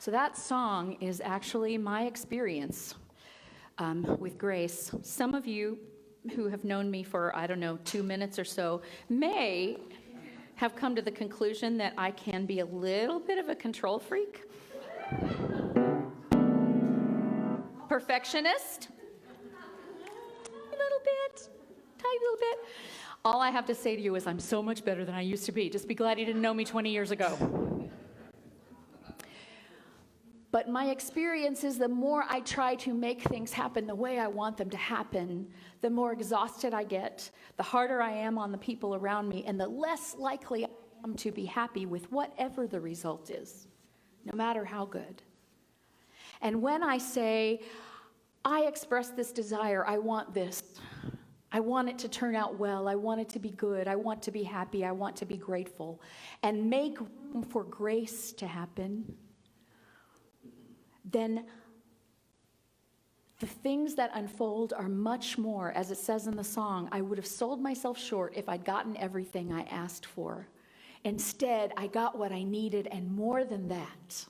So that song is actually my experience with grace. Some of you who have known me for, 2 minutes or so may have come to the conclusion that I can be a little bit of a control freak. Perfectionist. A little bit, tiny little bit. All I have to say to you is I'm so much better than I used to be. Just be glad you didn't know me 20 years ago. But my experience is the more I try to make things happen the way I want them to happen, the more exhausted I get, the harder I am on the people around me, and the less likely I am to be happy with whatever the result is, no matter how good. And when I say, I express this desire, I want this, I want it to turn out well, I want it to be good, I want to be happy, I want to be grateful, and make room for grace to happen, then the things that unfold are much more, as it says in the song, I would have sold myself short if I'd gotten everything I asked for. Instead, I got what I needed, and more than that.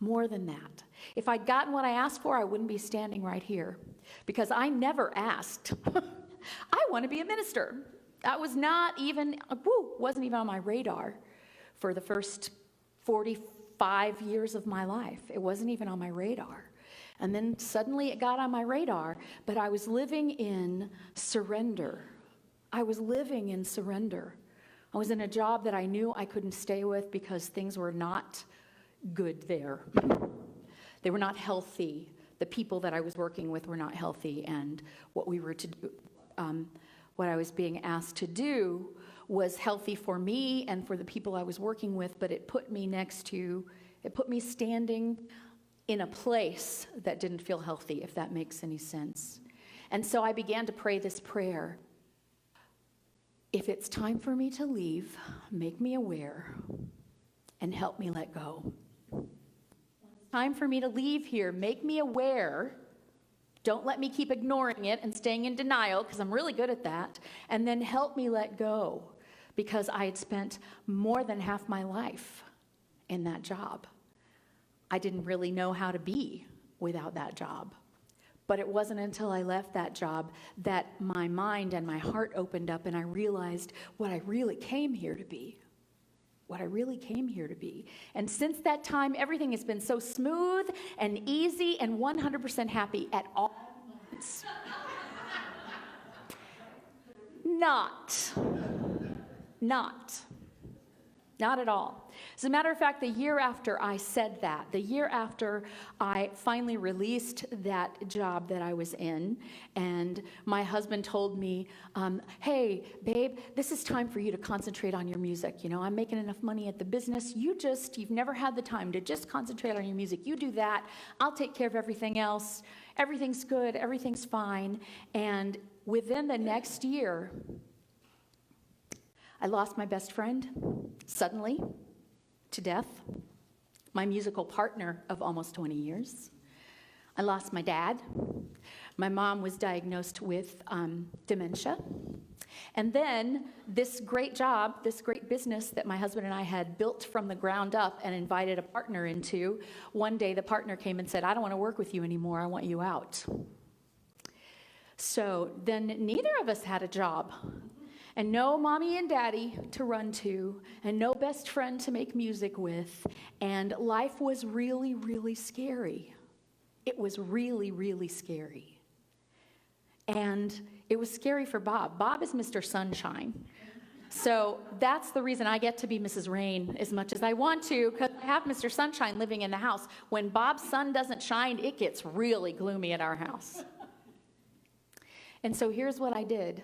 More than that. If I'd gotten what I asked for, I wouldn't be standing right here, because I never asked. I want to be a minister. That was wasn't even on my radar for the first 45 years of my life. It wasn't even on my radar. And then suddenly it got on my radar, but I was living in surrender. I was living in surrender. I was in a job that I knew I couldn't stay with because things were not good there. They were not healthy. The people that I was working with were not healthy, and what we were to do, what I was being asked to do was healthy for me and for the people I was working with, but it put me standing in a place that didn't feel healthy, if that makes any sense. And so I began to pray this prayer. If it's time for me to leave, make me aware and help me let go. Time for me to leave here, make me aware. Don't let me keep ignoring it and staying in denial, because I'm really good at that. And then help me let go, because I had spent more than half my life in that job. I didn't really know how to be without that job. But it wasn't until I left that job that my mind and my heart opened up, and I realized what I really came here to be. What I really came here to be. And since that time, everything has been so smooth and easy and 100% happy at all moments. Not at all. As a matter of fact, the year after I said that, the year after I finally released that job that I was in, and my husband told me, hey, babe, this is time for you to concentrate on your music. You know, I'm making enough money at the business. You've never had the time to just concentrate on your music. You do that. I'll take care of everything else. Everything's good. Everything's fine. And within the next year, I lost my best friend suddenly to death, my musical partner of almost 20 years. I lost my dad. My mom was diagnosed with dementia. And then this great job, this great business that my husband and I had built from the ground up and invited a partner into, one day the partner came and said, I don't want to work with you anymore. I want you out. So then neither of us had a job. And no mommy and daddy to run to, and no best friend to make music with, and life was really, really scary. It was really, really scary. And it was scary for Bob. Bob is Mr. Sunshine. So that's the reason I get to be Mrs. Rain as much as I want to, because I have Mr. Sunshine living in the house. When Bob's sun doesn't shine, it gets really gloomy at our house. And so here's what I did.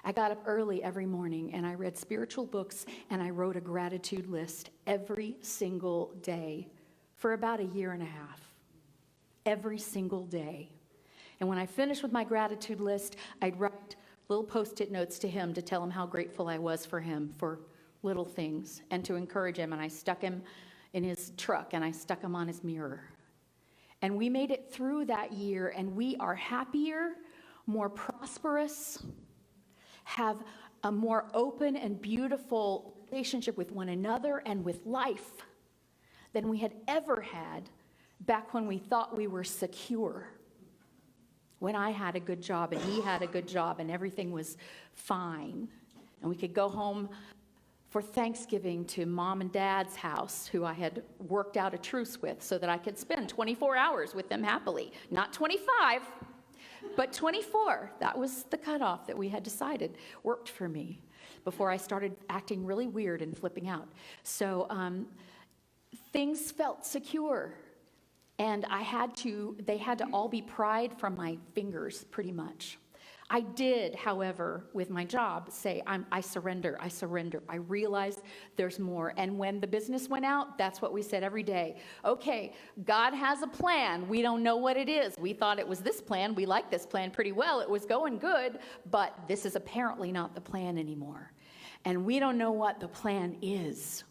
I got up early every morning and I read spiritual books and I wrote a gratitude list every single day for about a year and a half. Every single day. And when I finished with my gratitude list, I'd write little post-it notes to him to tell him how grateful I was for him for little things and to encourage him. And I stuck him in his truck and I stuck him on his mirror. And we made it through that year, and we are happier, more prosperous, have a more open and beautiful relationship with one another and with life than we had ever had back when we thought we were secure. When I had a good job and he had a good job and everything was fine. And we could go home for Thanksgiving to mom and dad's house, who I had worked out a truce with so that I could spend 24 hours with them happily. Not 25, but 24. That was the cutoff that we had decided worked for me before I started acting really weird and flipping out. So things felt secure. And they had to all be pried from my fingers pretty much. I did, however, with my job, say, I surrender. I realize there's more. And when the business went out, that's what we said every day. Okay, God has a plan. We don't know what it is. We thought it was this plan. We liked this plan pretty well. It was going good, but this is apparently not the plan anymore. And we don't know what the plan is.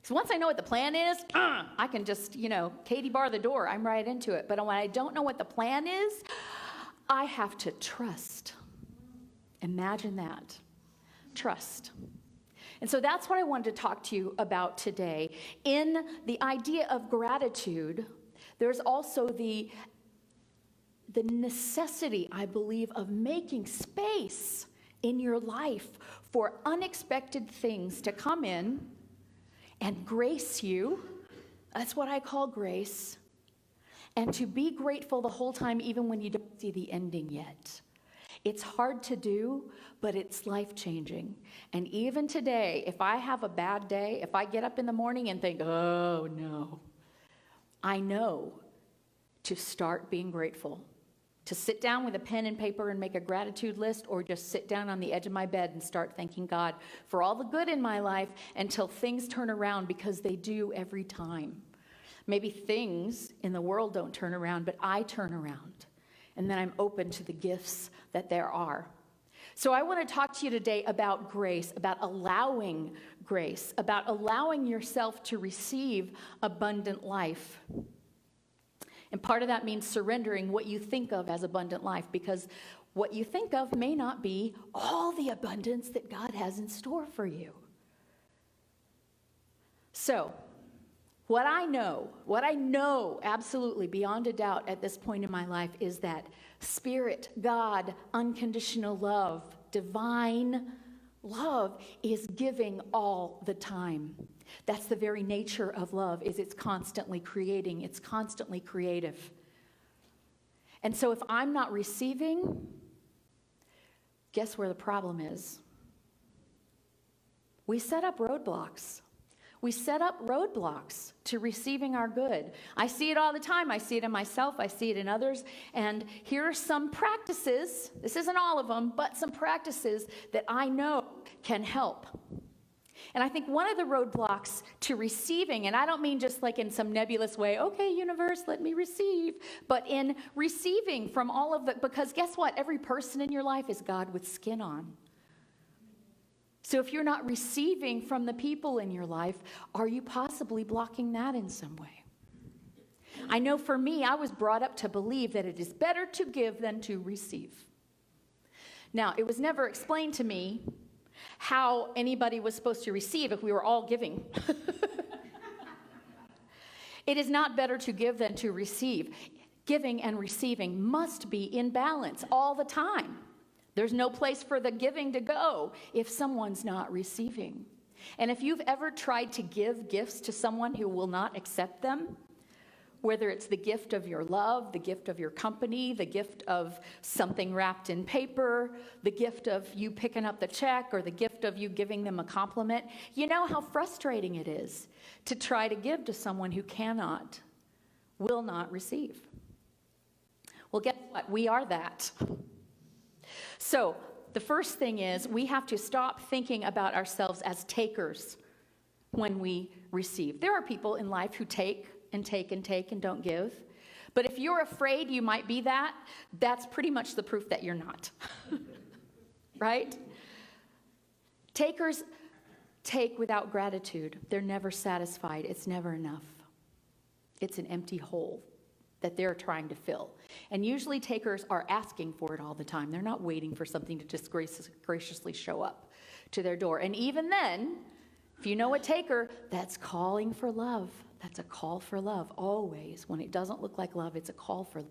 So once I know what the plan is, I can just, Katie bar the door. I'm right into it. But when I don't know what the plan is, I have to trust. Imagine that. Trust. And so that's what I wanted to talk to you about today. In the idea of gratitude, there's also the necessity, I believe, of making space in your life for unexpected things to come in and grace you. That's what I call grace. And to be grateful the whole time, even when you don't see the ending yet. It's hard to do, but it's life-changing. And even today, if I have a bad day, if I get up in the morning and think, oh no, I know to start being grateful. To sit down with a pen and paper and make a gratitude list, or just sit down on the edge of my bed and start thanking God for all the good in my life until things turn around, because they do every time. Maybe things in the world don't turn around, but I turn around. And then I'm open to the gifts that there are. So I want to talk to you today about grace, about allowing grace, about allowing yourself to receive abundant life. And part of that means surrendering what you think of as abundant life, because what you think of may not be all the abundance that God has in store for you. So, what I know absolutely beyond a doubt at this point in my life is that Spirit, God, unconditional love, divine love is giving all the time. That's the very nature of love, is it's constantly creating, it's constantly creative. And so if I'm not receiving, guess where the problem is? We set up roadblocks. We set up roadblocks to receiving our good. I see it all the time. I see it in myself. I see it in others. And here are some practices. This isn't all of them, but some practices that I know can help. And I think one of the roadblocks to receiving, and I don't mean just like in some nebulous way, okay, universe, let me receive, but in receiving from all of it, because guess what? Every person in your life is God with skin on. So if you're not receiving from the people in your life, are you possibly blocking that in some way? I know for me, I was brought up to believe that it is better to give than to receive. Now, it was never explained to me how anybody was supposed to receive if we were all giving. It is not better to give than to receive. Giving and receiving must be in balance all the time. There's no place for the giving to go if someone's not receiving. And if you've ever tried to give gifts to someone who will not accept them, whether it's the gift of your love, the gift of your company, the gift of something wrapped in paper, the gift of you picking up the check, or the gift of you giving them a compliment, you know how frustrating it is to try to give to someone who will not receive. Well, guess what? We are that. So the first thing is we have to stop thinking about ourselves as takers when we receive. There are people in life who take and take and take and don't give. But if you're afraid you might be that, that's pretty much the proof that you're not. Right? Takers take without gratitude. They're never satisfied. It's never enough. It's an empty hole that they're trying to fill. And usually takers are asking for it all the time. They're not waiting for something to just graciously show up to their door. And even then, If you know a taker, that's calling for love. That's a call for love, always. When it doesn't look like love, it's a call for love.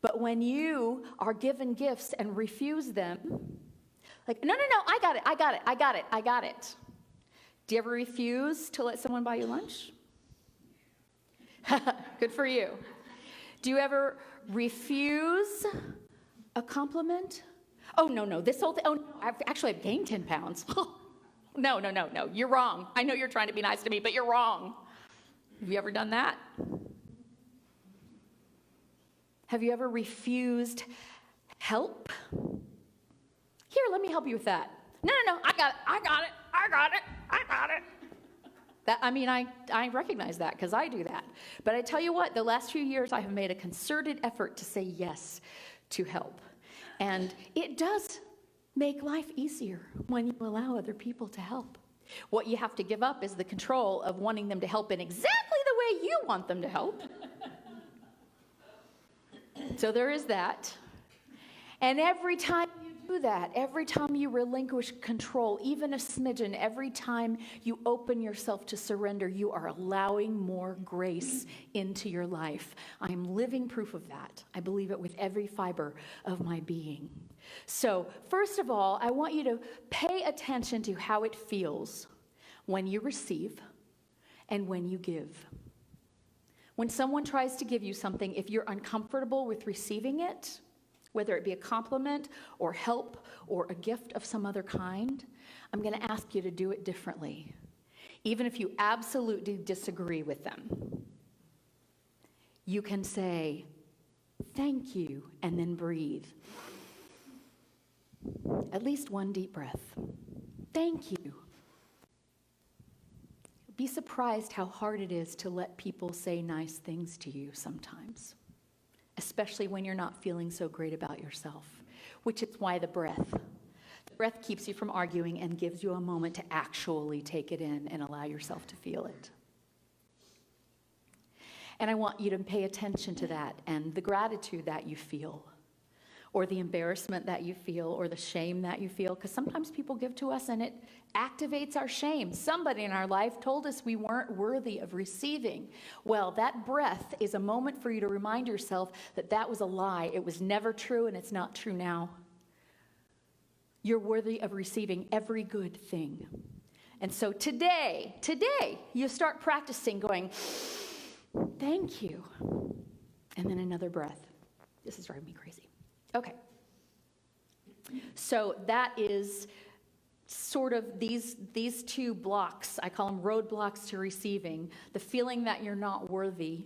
But when you are given gifts and refuse them, like, no, I got it. Do you ever refuse to let someone buy you lunch? Good for you. Do you ever refuse a compliment? Oh, no, this whole thing, I've gained 10 pounds. No, you're wrong. I know you're trying to be nice to me, but you're wrong. Have you ever done that? Have you ever refused help? Here, let me help you with that. No, I got it. I recognize that because I do that. But I tell you what, the last few years I have made a concerted effort to say yes to help. And it does make life easier when you allow other people to help. What you have to give up is the control of wanting them to help in exactly the way you want them to help. So there is that. And every time you do that, every time you relinquish control, even a smidgen, every time you open yourself to surrender, you are allowing more grace into your life. I'm living proof of that. I believe it with every fiber of my being. So, first of all, I want you to pay attention to how it feels when you receive and when you give. When someone tries to give you something, if you're uncomfortable with receiving it, whether it be a compliment or help or a gift of some other kind, I'm going to ask you to do it differently, even if you absolutely disagree with them. You can say, thank you, and then breathe. At least one deep breath. Thank you. Be surprised how hard it is to let people say nice things to you sometimes, especially when you're not feeling so great about yourself, which is why the breath keeps you from arguing and gives you a moment to actually take it in and allow yourself to feel it. And I want you to pay attention to that and the gratitude that you feel, or the embarrassment that you feel, or the shame that you feel, because sometimes people give to us and it activates our shame. Somebody in our life told us we weren't worthy of receiving. Well, that breath is a moment for you to remind yourself that that was a lie. It was never true, and it's not true now. You're worthy of receiving every good thing. And so today, you start practicing going, thank you. And then another breath. This is driving me crazy. Okay. So that is sort of these two blocks. I call them roadblocks to receiving. The feeling that you're not worthy,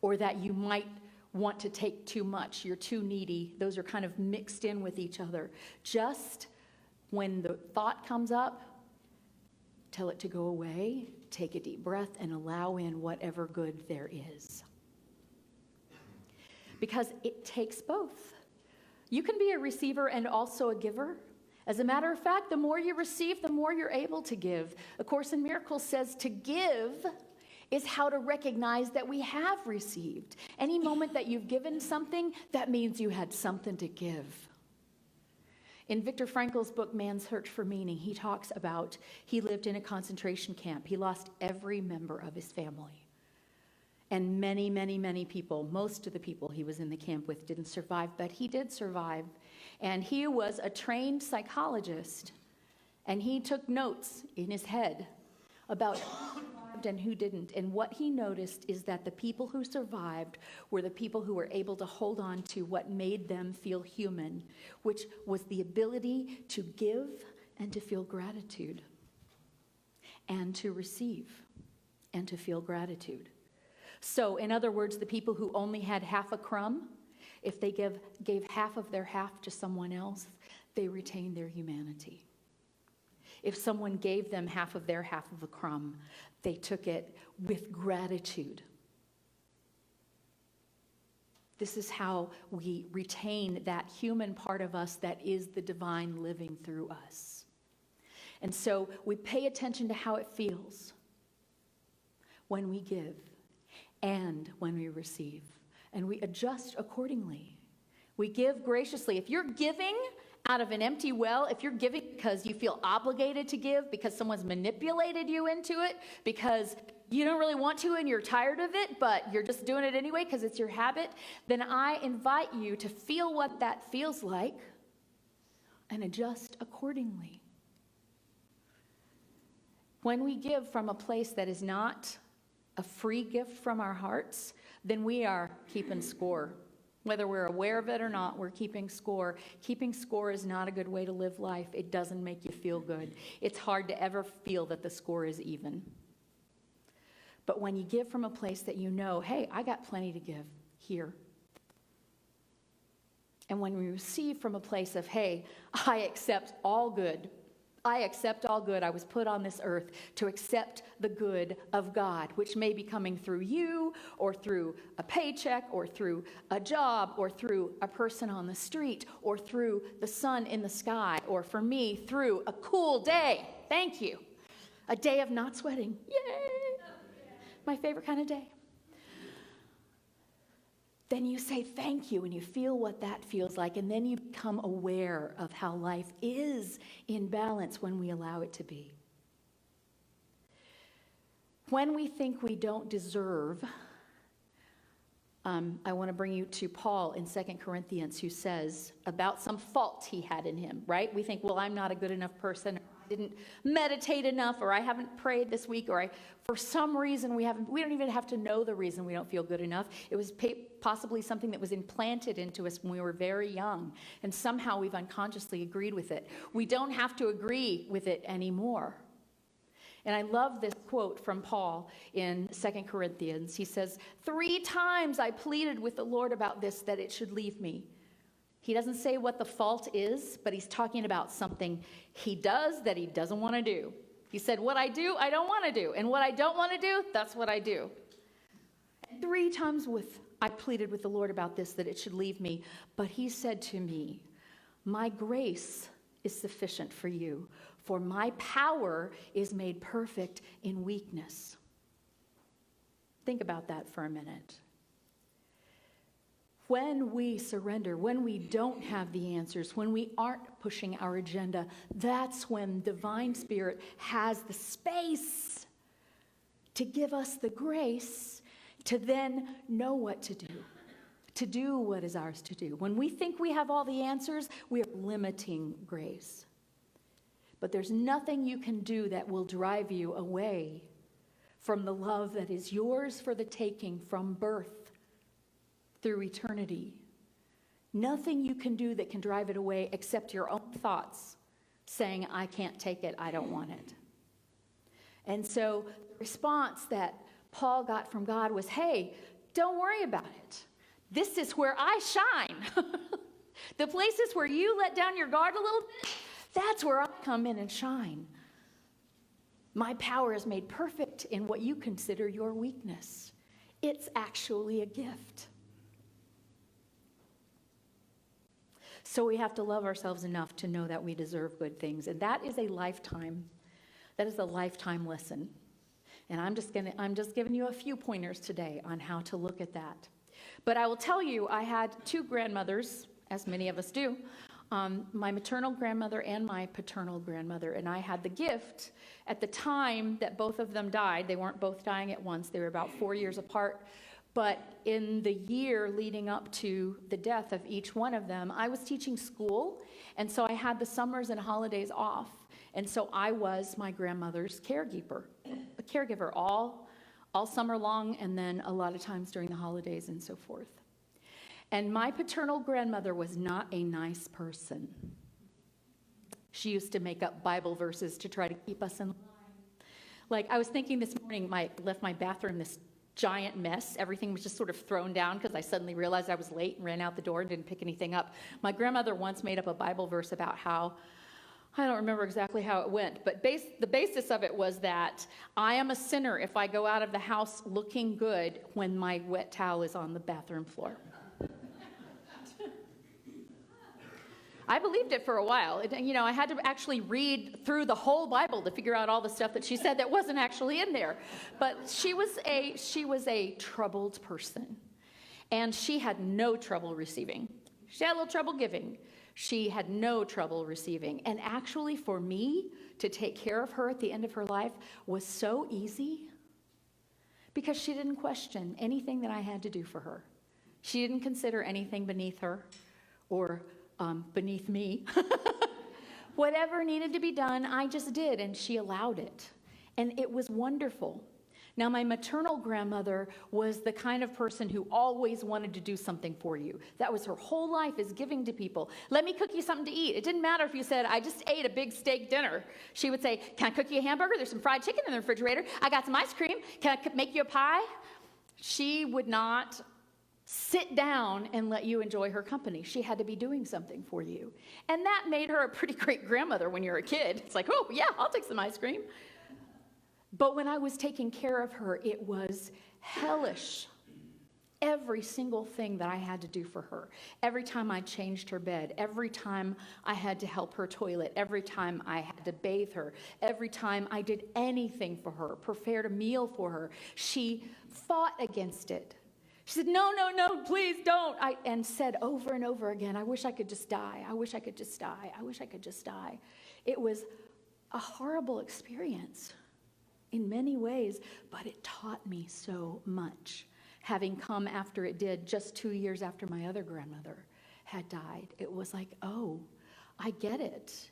or that you might want to take too much. You're too needy. Those are kind of mixed in with each other. Just when the thought comes up, tell it to go away, take a deep breath, and allow in whatever good there is. Because it takes both. You can be a receiver and also a giver. As a matter of fact, the more you receive, the more you're able to give. A Course in Miracles says to give is how to recognize that we have received. Any moment that you've given something, that means you had something to give. In Viktor Frankl's book, Man's Search for Meaning, he talks about he lived in a concentration camp. He lost every member of his family. And many people, most of the people he was in the camp with didn't survive, but he did survive. And he was a trained psychologist, and he took notes in his head about who survived and who didn't. And what he noticed is that the people who survived were the people who were able to hold on to what made them feel human, which was the ability to give and to feel gratitude, and to receive and to feel gratitude. So, in other words, the people who only had half a crumb, if they gave half of their half to someone else, they retained their humanity. If someone gave them half of their half of a crumb, they took it with gratitude. This is how we retain that human part of us that is the divine living through us. And so we pay attention to how it feels when we give and when we receive, and we adjust accordingly. We give graciously. If you're giving out of an empty well, if you're giving because you feel obligated to give, because someone's manipulated you into it, because you don't really want to and you're tired of it, but you're just doing it anyway because it's your habit, then I invite you to feel what that feels like and adjust accordingly. When we give from a place that is not a free gift from our hearts, then we are keeping score. Whether we're aware of it or not, we're keeping score. Keeping score is not a good way to live life. It doesn't make you feel good. It's hard to ever feel that the score is even. But when you give from a place that you know, hey, I got plenty to give here. And when we receive from a place of, hey, I accept all good. I accept all good. I was put on this earth to accept the good of God, which may be coming through you or through a paycheck or through a job or through a person on the street or through the sun in the sky or for me through a cool day. Thank you. A day of not sweating. Yay! My favorite kind of day. Then you say thank you and you feel what that feels like, and then you become aware of how life is in balance when we allow it to be. When we think we don't deserve, I want to bring you to Paul in 2 Corinthians, who says about some fault he had in him, right? We think, well, I'm not a good enough person, or I didn't meditate enough, or I haven't prayed this week, or for some reason we don't even have to know the reason we don't feel good enough. It was possibly something that was implanted into us when we were very young, and somehow we've unconsciously agreed with it. We don't have to agree with it anymore. And I love this quote from Paul in 2 Corinthians. He says, 3 times I pleaded with the Lord about this, that it should leave me. He doesn't say what the fault is, but he's talking about something he does that he doesn't want to do. He said, what I do, I don't want to do. And what I don't want to do, that's what I do. And 3 times I pleaded with the Lord about this, that it should leave me. But he said to me, my grace is sufficient for you, for my power is made perfect in weakness. Think about that for a minute. When we surrender, when we don't have the answers, when we aren't pushing our agenda, that's when Divine Spirit has the space to give us the grace to then know what to do what is ours to do. When we think we have all the answers, we are limiting grace. But there's nothing you can do that will drive you away from the love that is yours for the taking from birth through eternity. Nothing you can do that can drive it away except your own thoughts saying, I can't take it, I don't want it. And so the response that Paul got from God was, hey, don't worry about it. This is where I shine. The places where you let down your guard a little bit, that's where I come in and shine. My power is made perfect in what you consider your weakness. It's actually a gift. So we have to love ourselves enough to know that we deserve good things. And that is a lifetime lesson. And I'm just giving you a few pointers today on how to look at that. But I will tell you, I had 2 grandmothers, as many of us do, my maternal grandmother and my paternal grandmother. And I had the gift at the time that both of them died. They weren't both dying at once. They were about 4 years apart. But in the year leading up to the death of each one of them, I was teaching school. And so I had the summers and holidays off. And so I was my grandmother's caregiver all summer long, and then a lot of times during the holidays and so forth. And my paternal grandmother was not a nice person. She used to make up Bible verses to try to keep us in line. Like, I was thinking this morning, left my bathroom this giant mess. Everything was just sort of thrown down because I suddenly realized I was late and ran out the door and didn't pick anything up. My grandmother once made up a Bible verse about how, I don't remember exactly how it went, but the basis of it was that I am a sinner if I go out of the house looking good when my wet towel is on the bathroom floor. I believed it for a while. I had to actually read through the whole Bible to figure out all the stuff that she said that wasn't actually in there. But she was a troubled person, and she had no trouble receiving. She had a little trouble giving. she had no trouble receiving. And actually, for me to take care of her at the end of her life was so easy because she didn't question anything that I had to do for her. She didn't consider anything beneath her or beneath me. Whatever needed to be done, I just did, and she allowed it. And it was wonderful. Now, my maternal grandmother was the kind of person who always wanted to do something for you. That was her whole life, is giving to people. Let me cook you something to eat. It didn't matter if you said, I just ate a big steak dinner. She would say, can I cook you a hamburger? There's some fried chicken in the refrigerator. I got some ice cream. Can I make you a pie? She would not sit down and let you enjoy her company. She had to be doing something for you. And that made her a pretty great grandmother when you're a kid. It's like, oh, yeah, I'll take some ice cream. But when I was taking care of her, it was hellish. Every single thing that I had to do for her. Every time I changed her bed. Every time I had to help her toilet. Every time I had to bathe her. Every time I did anything for her, prepared a meal for her, she fought against it. She said, no, no, no, please don't. And said over and over again, I wish I could just die. I wish I could just die. I wish I could just die. It was a horrible experience in many ways, but it taught me so much. Having come after it did, just 2 years after my other grandmother had died, it was like, oh, I get it.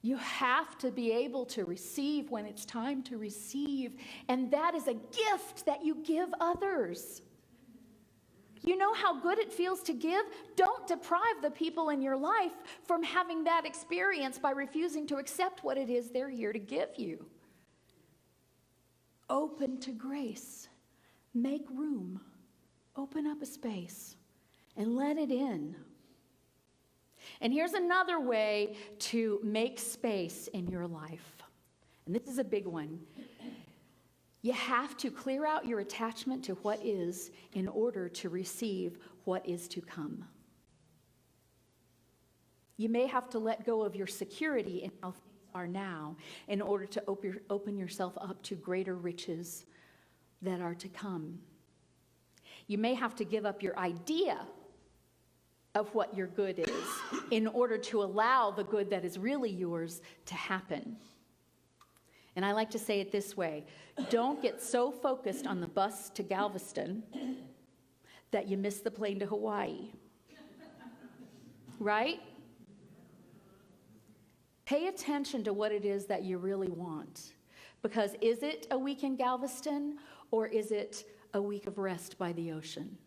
You have to be able to receive when it's time to receive, and that is a gift that you give others. You know how good it feels to give? Don't deprive the people in your life from having that experience by refusing to accept what it is they're here to give you. Open to grace. Make room. Open up a space and let it in. And here's another way to make space in your life. And this is a big one. You have to clear out your attachment to what is in order to receive what is to come. You may have to let go of your security in how things are now in order to open yourself up to greater riches that are to come. You may have to give up your idea of what your good is in order to allow the good that is really yours to happen. And I like to say it this way: don't get so focused on the bus to Galveston that you miss the plane to Hawaii. Right? Pay attention to what it is that you really want. Because is it a week in Galveston, or is it a week of rest by the ocean?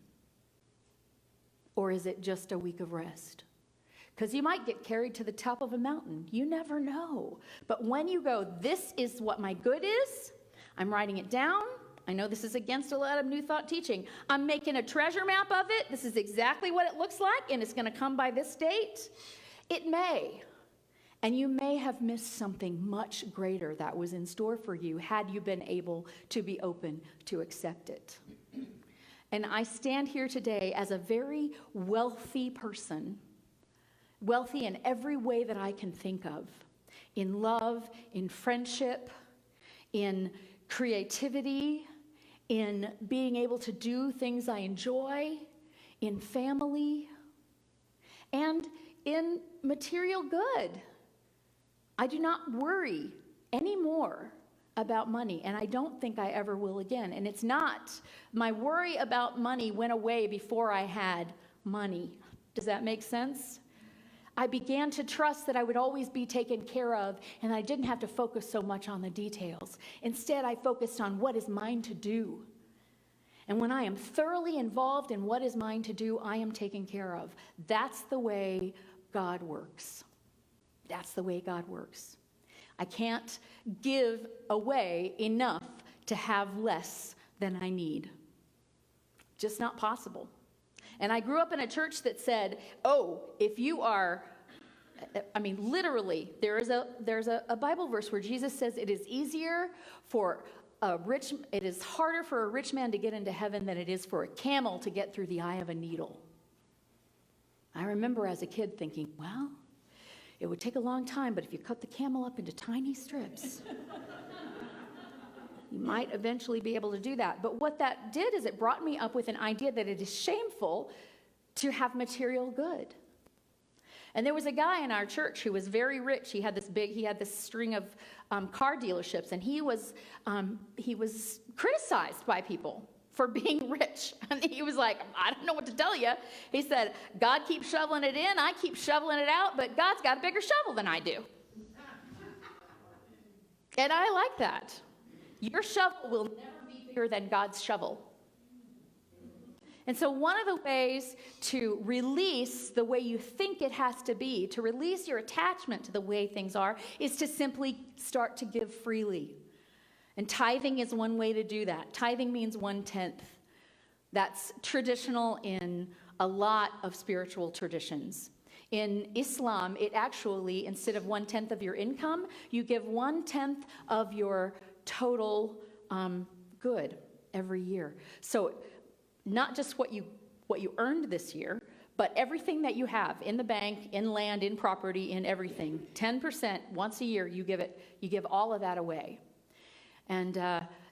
Or is it just a week of rest? Because you might get carried to the top of a mountain. You never know. But when you go, this is what my good is, I'm writing it down. I know this is against a lot of New Thought teaching. I'm making a treasure map of it. This is exactly what it looks like, and it's going to come by this date. It may. And you may have missed something much greater that was in store for you had you been able to be open to accept it. And I stand here today as a very wealthy person, wealthy in every way that I can think of, in love, in friendship, in creativity, in being able to do things I enjoy, in family, and in material good. I do not worry anymore about money, and I don't think I ever will again. And it's not, my worry about money went away before I had money. Does that make sense? I began to trust that I would always be taken care of, and I didn't have to focus so much on the details. Instead, I focused on what is mine to do. And when I am thoroughly involved in what is mine to do, I am taken care of. That's the way God works. That's the way God works. I can't give away enough to have less than I need. Just not possible. And I grew up in a church that said, oh, if you are, literally, there's a Bible verse where Jesus says it is harder for a rich man to get into heaven than it is for a camel to get through the eye of a needle. I remember as a kid thinking, well, it would take a long time, but if you cut the camel up into tiny strips, you might eventually be able to do that. But what that did is it brought me up with an idea that it is shameful to have material good. And there was a guy in our church who was very rich. He had this string of car dealerships, and he was criticized by people for being rich. And he was like, I don't know what to tell you. He said, God keeps shoveling it in, I keep shoveling it out, but God's got a bigger shovel than I do. And I like that. Your shovel will never be bigger than God's shovel. And so one of the ways to release the way you think it has to be, to release your attachment to the way things are, is to simply start to give freely. And tithing is one way to do that. Tithing means 1/10. That's traditional in a lot of spiritual traditions. In Islam, it actually, instead of 1/10 of your income, you give 1/10 of your total good every year. So not just what you earned this year, but everything that you have in the bank, in land, in property, in everything. 10% once a year, you give all of that away. And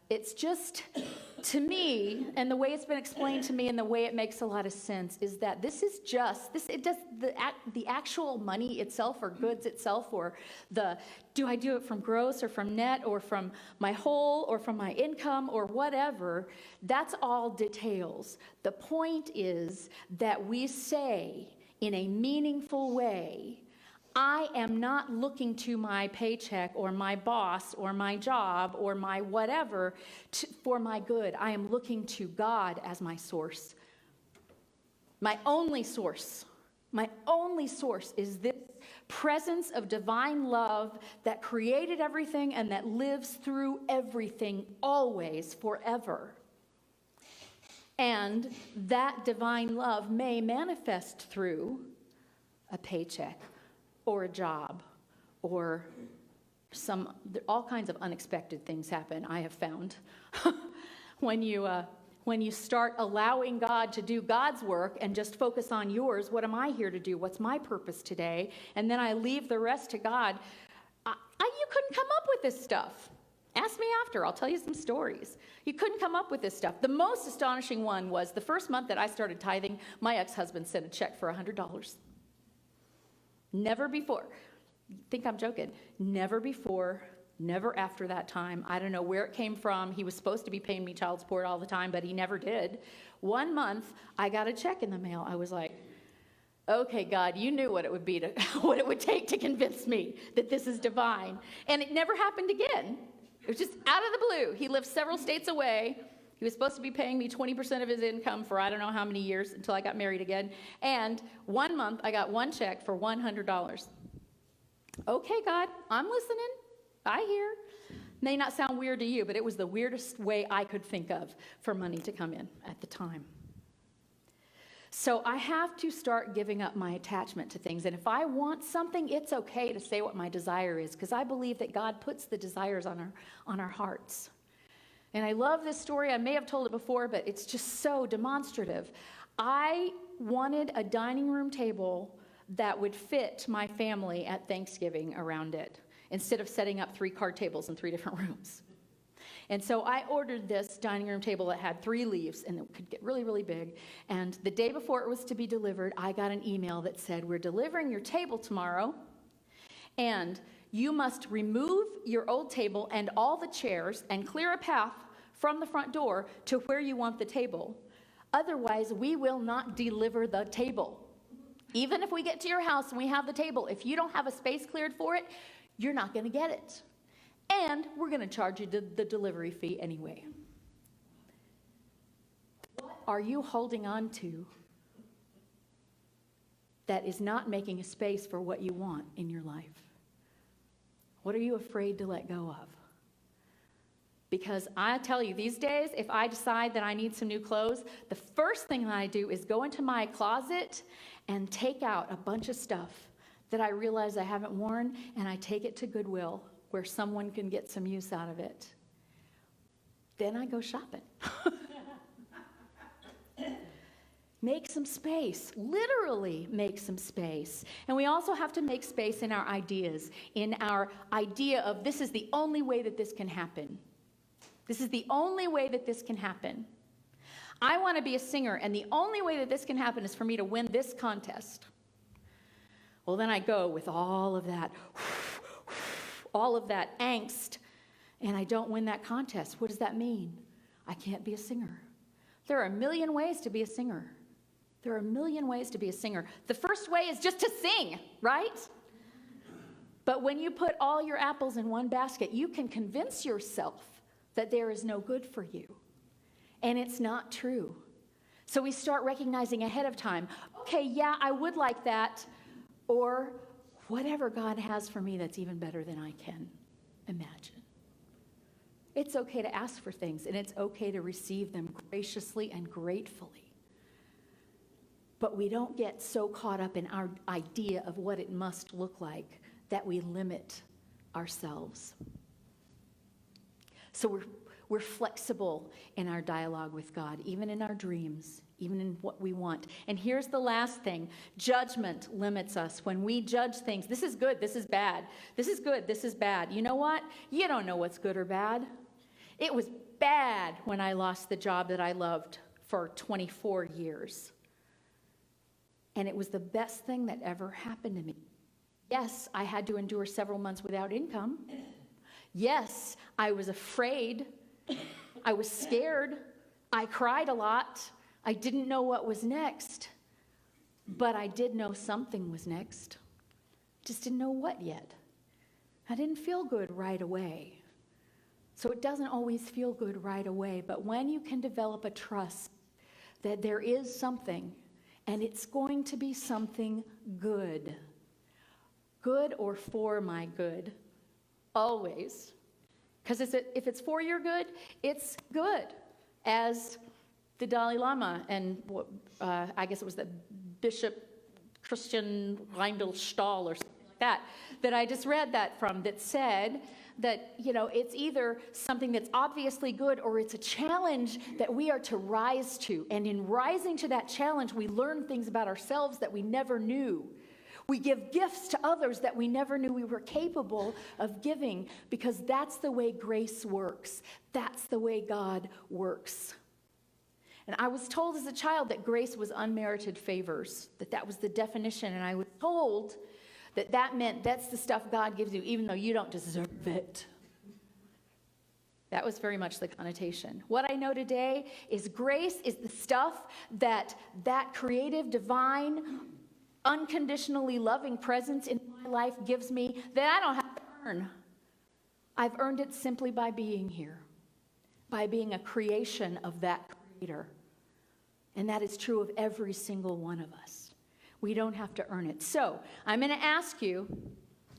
it's just, to me, and the way it's been explained to me and the way it makes a lot of sense is that this is just, the actual money itself or goods itself, or do I do it from gross or from net or from my whole or from my income or whatever, that's all details. The point is that we say in a meaningful way, I am not looking to my paycheck or my boss or my job or my whatever for my good. I am looking to God as my source. My only source. My only source is this presence of divine love that created everything and that lives through everything always, forever. And that divine love may manifest through a paycheck, or a job, or all kinds of unexpected things happen, I have found. When you start allowing God to do God's work and just focus on yours, what am I here to do? What's my purpose today? And then I leave the rest to God. You couldn't come up with this stuff. Ask me after. I'll tell you some stories. You couldn't come up with this stuff. The most astonishing one was the first month that I started tithing, my ex-husband sent a check for $100. Never before. Think I'm joking. Never before, never after that time. I don't know where it came from. He was supposed to be paying me child support all the time, but he never did. 1 month, I got a check in the mail. I was like, okay, God, you knew what it would be what it would take to convince me that this is divine. And it never happened again. It was just out of the blue. He lived several states away. He was supposed to be paying me 20% of his income for I don't know how many years until I got married again. And 1 month, I got one check for $100. Okay, God, I'm listening. I hear. May not sound weird to you, but it was the weirdest way I could think of for money to come in at the time. So I have to start giving up my attachment to things. And if I want something, it's okay to say what my desire is, because I believe that God puts the desires on our hearts. And I love this story. I may have told it before, but it's just so demonstrative. I wanted a dining room table that would fit my family at Thanksgiving around it, instead of setting up 3 card tables in 3 different rooms. And so I ordered this dining room table that had 3 leaves, and it could get really, really big. And the day before it was to be delivered, I got an email that said, we're delivering your table tomorrow, and you must remove your old table and all the chairs and clear a path from the front door to where you want the table. Otherwise, we will not deliver the table. Even if we get to your house and we have the table, if you don't have a space cleared for it, you're not going to get it. And we're going to charge you the delivery fee anyway. What are you holding on to that is not making a space for what you want in your life? What are you afraid to let go of? Because I tell you, these days, if I decide that I need some new clothes, the first thing that I do is go into my closet and take out a bunch of stuff that I realize I haven't worn, and I take it to Goodwill where someone can get some use out of it. Then I go shopping. Make some space, literally make some space. And we also have to make space in our ideas, in our idea of this is the only way that this can happen. This is the only way that this can happen. I want to be a singer, and the only way that this can happen is for me to win this contest. Well, then I go with all of that angst, and I don't win that contest. What does that mean? I can't be a singer. There are a million ways to be a singer. There are a million ways to be a singer. The first way is just to sing, right? But when you put all your apples in one basket, you can convince yourself that there is no good for you. And it's not true. So we start recognizing ahead of time, okay, yeah, I would like that, or whatever God has for me that's even better than I can imagine. It's okay to ask for things, and it's okay to receive them graciously and gratefully. But we don't get so caught up in our idea of what it must look like that we limit ourselves. So we're flexible in our dialogue with God, even in our dreams, even in what we want. And here's the last thing. Judgment limits us. When we judge things, this is good, this is bad. This is good, this is bad. You know what? You don't know what's good or bad. It was bad when I lost the job that I loved for 24 years. And it was the best thing that ever happened to me. Yes, I had to endure several months without income. Yes, I was afraid. I was scared. I cried a lot. I didn't know what was next. But I did know something was next. Just didn't know what yet. I didn't feel good right away. So it doesn't always feel good right away. But when you can develop a trust that there is something, and it's going to be something good. Good or for my good. Always. Because if it's for your good, it's good. As the Dalai Lama and I guess it was the Bishop Christian Reindl Stahl or something like that I just read that from, that said that, it's either something that's obviously good or it's a challenge that we are to rise to. And in rising to that challenge, we learn things about ourselves that we never knew. We give gifts to others that we never knew we were capable of giving, because that's the way grace works. That's the way God works. And I was told as a child that grace was unmerited favors, that was the definition. And I was told that meant that's the stuff God gives you even though you don't deserve it. That was very much the connotation. What I know today is grace is the stuff that creative, divine, unconditionally loving presence in my life gives me that I don't have to earn. I've earned it simply by being here, by being a creation of that Creator. And that is true of every single one of us. We don't have to earn it. So I'm going to ask you,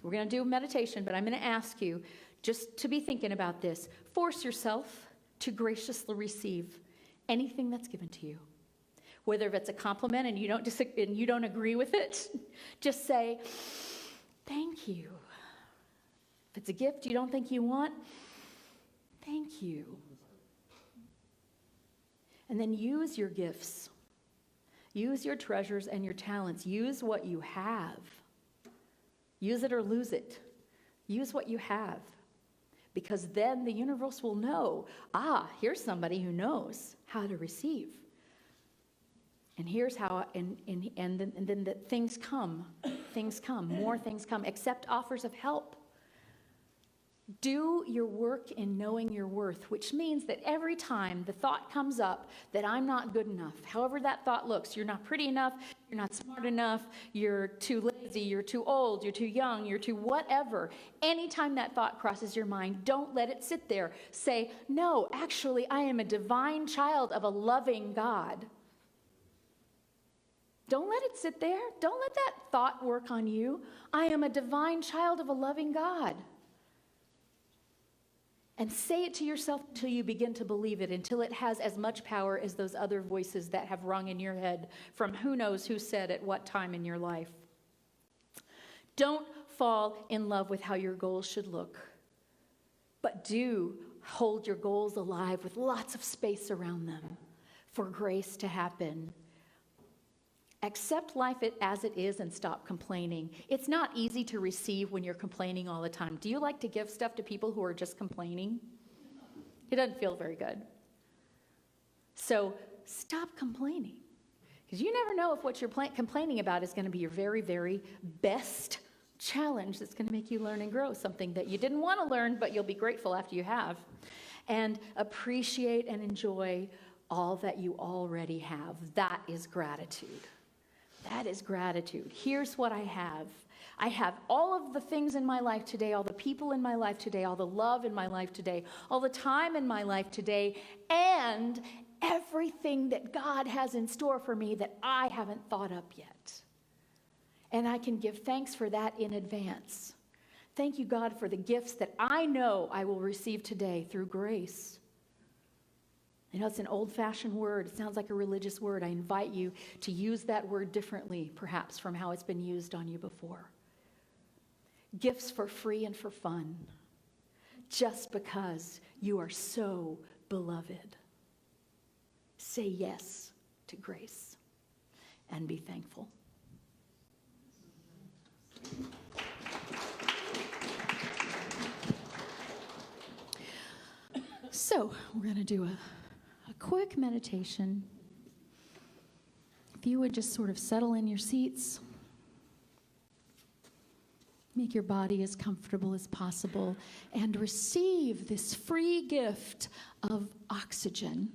we're going to do a meditation, but I'm going to ask you just to be thinking about this. Force yourself to graciously receive anything that's given to you. Whether it's a compliment and you don't agree with it, just say, thank you. If it's a gift you don't think you want, thank you. And then use your gifts. Use your treasures and your talents. Use what you have. Use it or lose it. Use what you have. Because then the universe will know, here's somebody who knows how to receive. And here's how, and then the things come, more things come. Accept offers of help. Do your work in knowing your worth, which means that every time the thought comes up that I'm not good enough, however that thought looks, you're not pretty enough, you're not smart enough, you're too lazy, you're too old, you're too young, you're too whatever. Anytime that thought crosses your mind, don't let it sit there. Say, no, actually, I am a divine child of a loving God. Don't let it sit there. Don't let that thought work on you. I am a divine child of a loving God. And say it to yourself until you begin to believe it, until it has as much power as those other voices that have rung in your head from who knows who said at what time in your life. Don't fall in love with how your goals should look, but do hold your goals alive with lots of space around them for grace to happen. Accept life as it is and stop complaining. It's not easy to receive when you're complaining all the time. Do you like to give stuff to people who are just complaining? It doesn't feel very good. So stop complaining. Because you never know if what you're complaining about is going to be your very, very best challenge that's going to make you learn and grow, something that you didn't want to learn, but you'll be grateful after you have. And appreciate and enjoy all that you already have. That is gratitude. That is gratitude. Here's what I have. I have all of the things in my life today, all the people in my life today, all the love in my life today, all the time in my life today, and everything that God has in store for me that I haven't thought up yet. And I can give thanks for that in advance. Thank you, God, for the gifts that I know I will receive today through grace. I know it's an old-fashioned word. It sounds like a religious word. I invite you to use that word differently, perhaps, from how it's been used on you before. Gifts for free and for fun, just because you are so beloved. Say yes to grace and be thankful. So, we're going to do a quick meditation. If you would just sort of settle in your seats, make your body as comfortable as possible, and receive this free gift of oxygen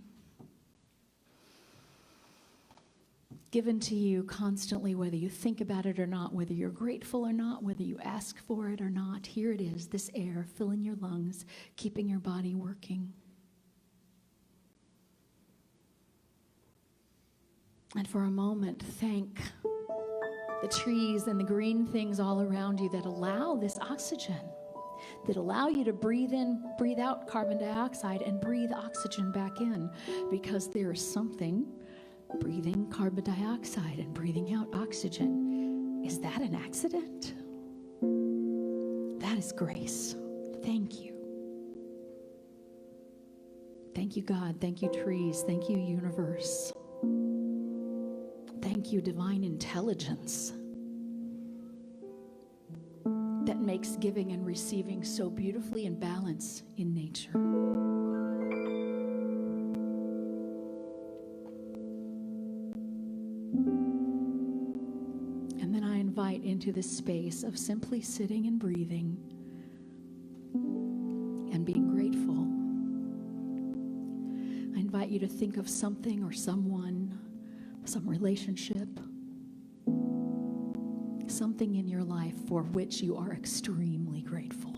given to you constantly, whether you think about it or not, whether you're grateful or not, whether you ask for it or not. Here it is, this air filling your lungs, keeping your body working. And for a moment, thank the trees and the green things all around you that allow this oxygen, that allow you to breathe in, breathe out carbon dioxide and breathe oxygen back in, because there is something breathing carbon dioxide and breathing out oxygen. Is that an accident? That is grace. Thank you. Thank you, God. Thank you, trees. Thank you, universe. Thank you, divine intelligence that makes giving and receiving so beautifully in balance in nature. And then I invite into this space of simply sitting and breathing and being grateful. I invite you to think of something or someone, some relationship, something in your life for which you are extremely grateful,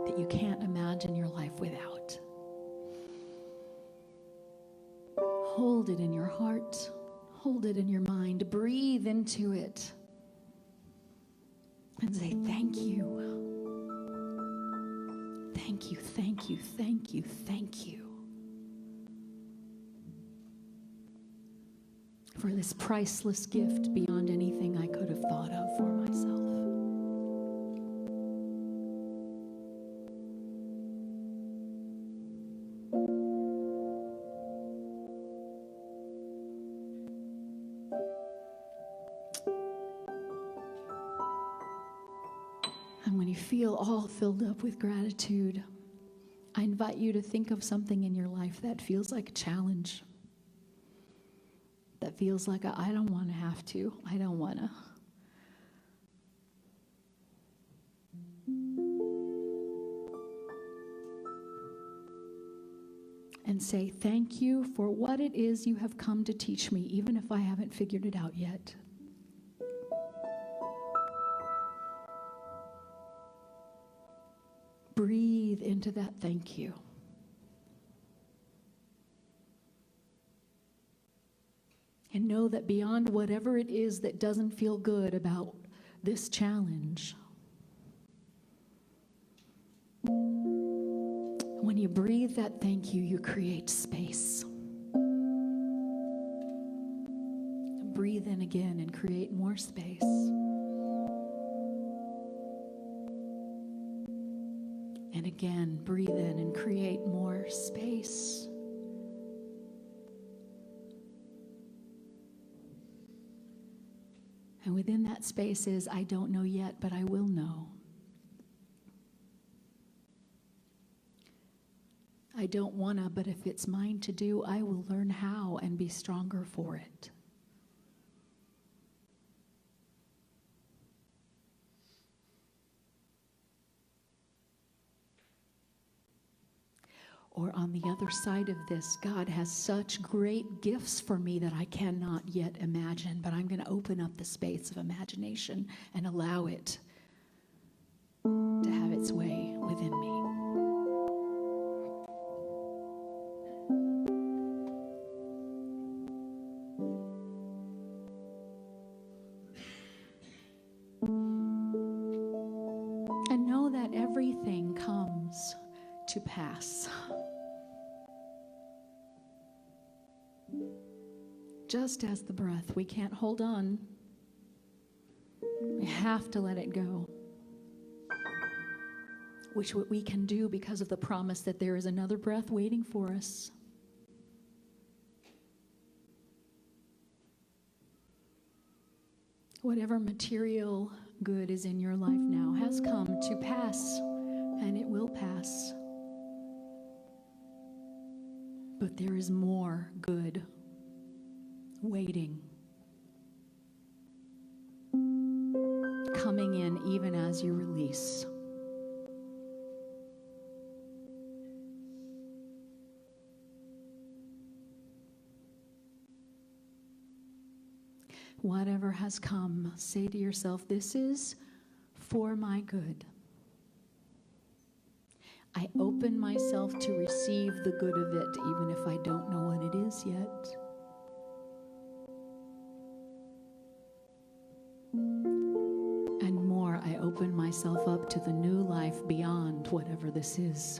that you can't imagine your life without. Hold it in your heart, hold it in your mind, breathe into it, and say, thank you. Thank you, thank you, thank you, thank you. For this priceless gift beyond anything I could have thought of for myself. And when you feel all filled up with gratitude, I invite you to think of something in your life that feels like a challenge. That feels like I don't want to have to. I don't want to. And say, thank you for what it is you have come to teach me, even if I haven't figured it out yet. Breathe into that thank you. And know that beyond whatever it is that doesn't feel good about this challenge, when you breathe that thank you, you create space. Breathe in again and create more space. And again, breathe in and create more space. And within that space is, I don't know yet, but I will know. I don't want to, but if it's mine to do, I will learn how and be stronger for it. Or on the other side of this, God has such great gifts for me that I cannot yet imagine, but I'm going to open up the space of imagination and allow it to have its way within me. And know that everything comes to pass. Just as the breath, we can't hold on. We have to let it go. Which what we can do because of the promise that there is another breath waiting for us. Whatever material good is in your life now has come to pass, and it will pass. But there is more good waiting, coming in even as you release. Whatever has come, say to yourself, this is for my good. I open myself to receive the good of it, even if I don't know what it is yet. And more, I open myself up to the new life beyond whatever this is.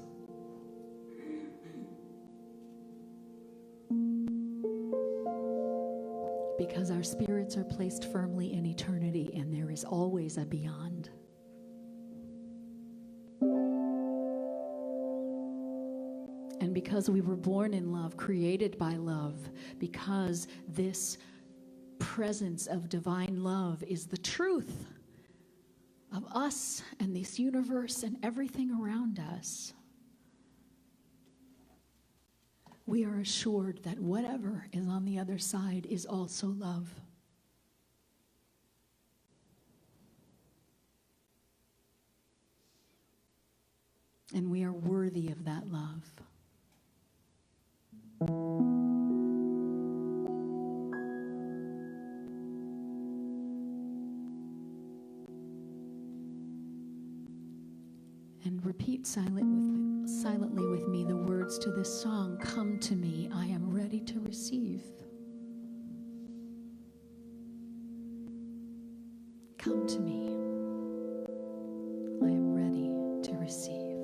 Because our spirits are placed firmly in eternity, and there is always a beyond. And because we were born in love, created by love, because this presence of divine love is the truth of us and this universe and everything around us, we are assured that whatever is on the other side is also love. And we are worthy of that love. And repeat silently with me the words to this song. Come to me, I am ready to receive. Come to me, I am ready to receive.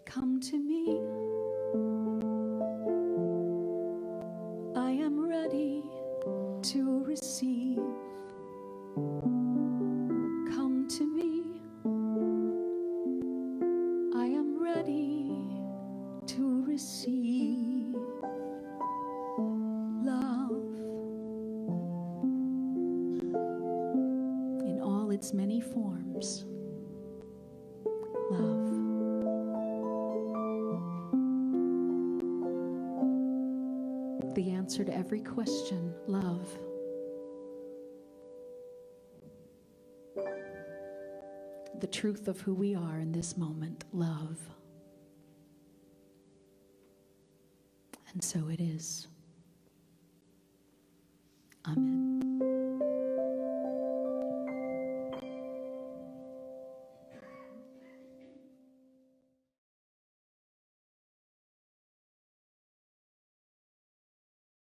Come to me, I am ready to receive. Come to me, I am ready to receive love in all its many forms. Love. The answer to every question, love. The truth of who we are in this moment, love. And so it is. Amen.